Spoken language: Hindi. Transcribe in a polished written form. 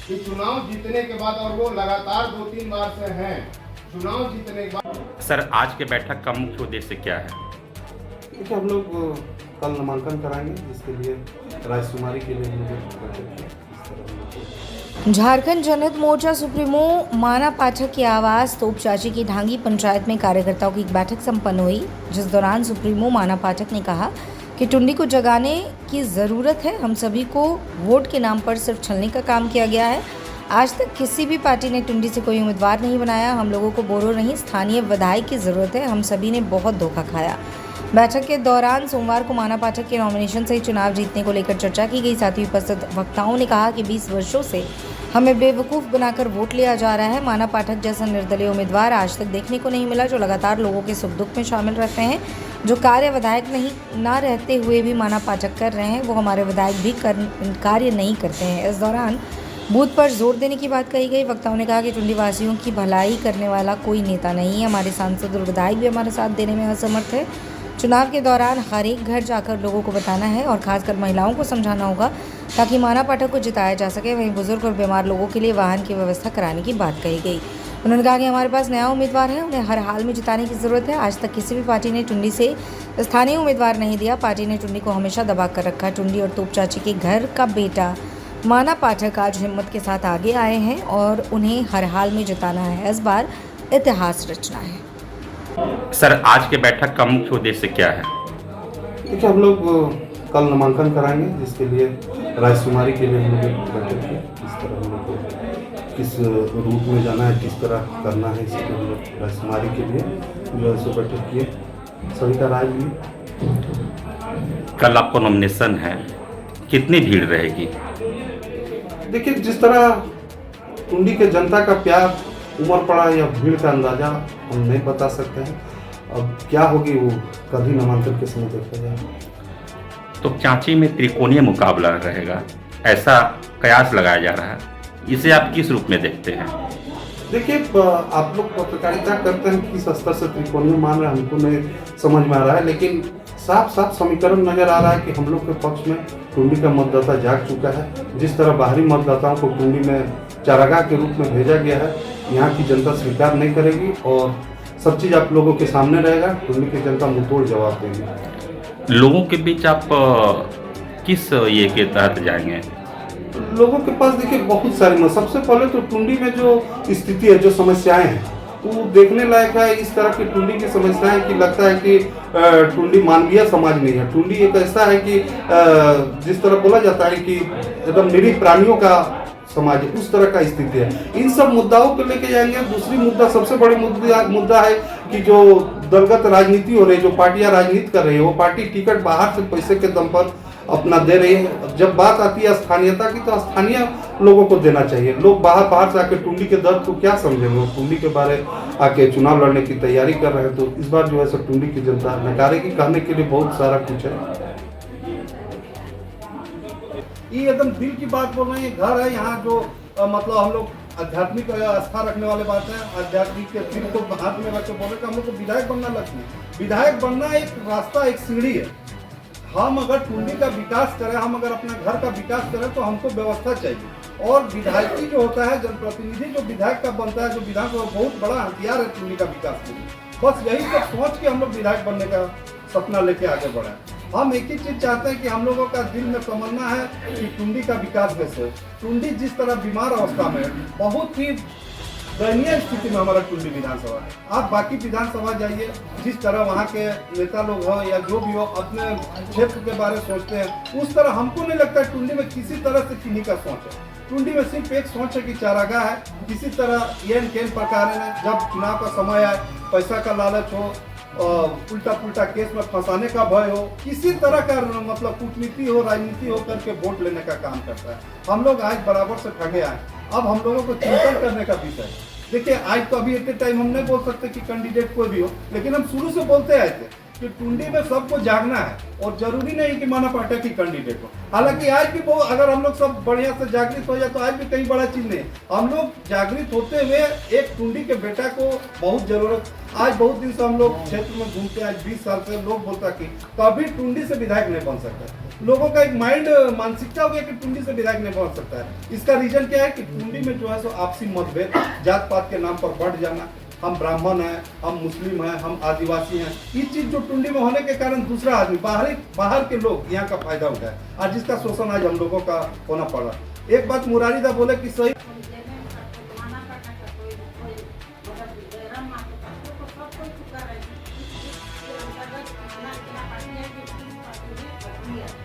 कि चुनाव जीतने के बाद, और वो लगातार 2-3 बार से हैं, चुनाव जीतने के बाद। सर, आज के बैठक का मुख्य उद्देश्य क्या है? देखिए, हम लोग कल नामांकन कराएंगे, जिसके लिए राजकुमारी के लिए हम लोग बैठक की। झारखंड जनहित मोर्चा सुप्रीमो माना पाठक की आवाज तोपचाची की ढांगी पंचायत में कार्यकर्ताओं की एक बैठक संपन्न हुई, जिस दौरान सुप्रीमो माना पाठक ने कहा कि टुंडी को जगाने की ज़रूरत है। हम सभी को वोट के नाम पर सिर्फ छलने का काम किया गया है। आज तक किसी भी पार्टी ने टुंडी से कोई उम्मीदवार नहीं बनाया। हम लोगों को बोरो नहीं, स्थानीय विधायक की ज़रूरत है। हम सभी ने बहुत धोखा खाया। बैठक के दौरान सोमवार को माना पाठक के नॉमिनेशन से चुनाव जीतने को लेकर चर्चा की गई। साथ ही उपस्थित वक्ताओं ने कहा कि 20 वर्षों से हमें बेवकूफ़ बनाकर वोट लिया जा रहा है। माना पाठक जैसा निर्दलीय उम्मीदवार आज तक देखने को नहीं मिला, जो लगातार लोगों के सुख दुख में शामिल रहते हैं। जो कार्य विधायक नहीं ना रहते हुए भी माना पाठक कर रहे हैं, वो हमारे विधायक भी कार्य नहीं करते हैं। इस दौरान बूथ पर जोर देने की बात कही गई। वक्ताओं ने कहा कि टुंडी वासियों की भलाई करने वाला कोई नेता नहीं है। हमारे सांसद और विधायक भी हमारे साथ देने में असमर्थ है। चुनाव के दौरान हर एक घर जाकर लोगों को बताना है और खासकर महिलाओं को समझाना होगा, ताकि माना पाठक को जिताया जा सके। वहीं बुजुर्ग और बीमार लोगों के लिए वाहन की व्यवस्था कराने की बात कही गई। उन्होंने कहा कि हमारे पास नया उम्मीदवार है, उन्हें हर हाल में जिताने की ज़रूरत है। आज तक किसी भी पार्टी ने टुंडी से स्थानीय उम्मीदवार नहीं दिया। पार्टी ने टुंडी को हमेशा दबा कर रखा। टुंडी और तोपचाची के घर का बेटा माना पाठक आज हिम्मत के साथ आगे आए हैं और उन्हें हर हाल में जिताना है। इस बार इतिहास रचना है। सर, आज के बैठक का मुख्य उद्देश्य क्या है? देखिए, हम लोग कल नामांकन कराएंगे, जिसके लिए राजकुमारी के लिए हम लोग बैठक की। किस तरह हम लोग को किस रूट में जाना है, किस तरह करना है, इसके हम लोग राजकुमारी के लिए जो है बैठक किए, सभी का राय लिए। कल आपको नॉमिनेशन है, कितनी भीड़ रहेगी? देखिए, जिस तरह टुंडी के जनता का प्यार उमड़ पड़ा या भीड़ का अंदाजा हम नहीं बता सकते हैं। अब क्या होगी वो कभी नामांकन के समय देखा जाएगा। तो चांची में त्रिकोणीय मुकाबला रहेगा, ऐसा कयास लगाया जा रहा है। इसे आप किस रूप में देखते हैं? देखिए, आप लोग पत्रकारिता करते हैं, किस स्तर से त्रिकोणीय मान रहे हैं हमको नहीं समझ में आ रहा है, लेकिन साफ साफ समीकरण नजर आ रहा है कि हम लोग के पक्ष में टुंडी का मतदाता जाग चुका है। जिस तरह बाहरी मतदाताओं को टुंडी में चारागाह के रूप में भेजा गया है, यहाँ की जनता स्वीकार नहीं करेगी और सब चीज़ आप लोगों के सामने रहेगा। टुंडी की जनता मुंहतोड़ जवाब देगी। लोगों के बीच आप किस ये के तहत जाएंगे? लोगों के पास देखिए बहुत सारी सबसे पहले तो टुंडी में जो स्थिति है, जो समस्याएं हैं, वो देखने लायक है। इस तरह की टुंडी की समस्याएं कि लगता है कि टुंडी मानवीय समाज नहीं है। टुंडी एक ऐसा है कि जिस तरह बोला जाता है कि एकदम निरीह प्राणियों का समाज है, उस तरह का स्थिति है। इन सब मुद्दाओं को लेके जाएंगे। दूसरी मुद्दा, सबसे बड़ी मुद्दा है कि जो दलगत राजनीति हो रही है, जो पार्टियां राजनीति कर रही है, वो पार्टी टिकट बाहर से पैसे के दम पर अपना दे रही है। जब बात आती है स्थानीयता की, तो स्थानीय लोगों को देना चाहिए। लोग बाहर से आके टुंडी के दर्द को क्या समझेंगे? वो टुंडी के बारे आके चुनाव लड़ने की तैयारी कर रहे हैं, तो इस बार जो है सब टुंडी की जनता नकारेगी। कहने के लिए बहुत सारा कुछ है। ये एकदम दिल की बात बोल रहे हैं। घर है यहाँ जो मतलब हम लोग आध्यात्मिक आस्था रखने वाले बात है। आध्यात्मिक के दिल को हाथ में रख के बोले कि हम लोग को विधायक बनना लगती है। विधायक बनना एक रास्ता, एक सीढ़ी है। हम अगर टुंडी का विकास करें, हम अगर अपना घर का विकास करें, तो हमको व्यवस्था चाहिए। और विधायकी जो होता है, जनप्रतिनिधि जो विधायक का बनता है, जो विधायक बहुत बड़ा हथियार है टुंडी का विकास के लिए। बस यही सब सोच के हम लोग विधायक बनने का सपना लेके आगे बढ़े। हम एक ही चीज चाहते हैं कि हम लोगों का दिल में तमन्ना है कि टुंडी का विकास कैसे हो। टुंडी जिस तरह बीमार अवस्था में, बहुत ही दयनीय स्थिति में हमारा टुंडी विधानसभा है। आप बाकी विधानसभा जाइए, जिस तरह वहाँ के नेता लोग हो या जो भी हो अपने क्षेत्र के बारे में सोचते हैं, उस तरह हमको नहीं लगता टुंडी में किसी तरह से किन्हीं का सोच है। टुंडी में सिर्फ एक सोच है कि चारागाह है। किसी तरह येन केन प्रकार है, जब चुनाव का समय आए, पैसा का लालच हो, उल्टा पुल्टा केस में फंसाने का भय हो, किसी तरह का मतलब कूटनीति हो, राजनीति हो करके वोट लेने का काम करता है। हम लोग आज बराबर से ठगे आए। अब हम लोगों को चिंतन करने का विषय। देखिए, आज तो अभी एट ए टाइम हम नहीं बोल सकते कि कैंडिडेट कोई भी हो, लेकिन हम शुरू से बोलते आए थे कि टुंडी में सबको जागना है और जरूरी नहीं कि माना पाठक ही कैंडिडेट हो। हालांकि आज भी बहुत, अगर हम लोग सब बढ़िया से जागृत हो जाए तो आज भी कहीं बड़ा चीज नहीं। हम लोग जागृत होते हुए एक टुंडी के बेटा को बहुत जरूरत। आज बहुत दिन से हम लोग क्षेत्र में घूमते हैं, आज 20 साल से लोग बोलता कि कभी टुंडी से विधायक नहीं बन सकता। लोगों का एक माइंड मानसिकता हो गया कि टुंडी से विधायक नहीं बन सकता है। इसका रीजन क्या है कि टुंडी में जो है सो आपसी मतभेद, जात पात के नाम पर बढ़ जाना, हम ब्राह्मण हैं, हम मुस्लिम हैं, हम आदिवासी हैं, ये चीज जो टुंडी में होने के कारण दूसरा आदमी बाहर के लोग यहाँ का फायदा उठाए और जिसका शोषण आज हम लोगों का होना पड़ा। एक बात मुरारी दा बोले कि सही Yeah.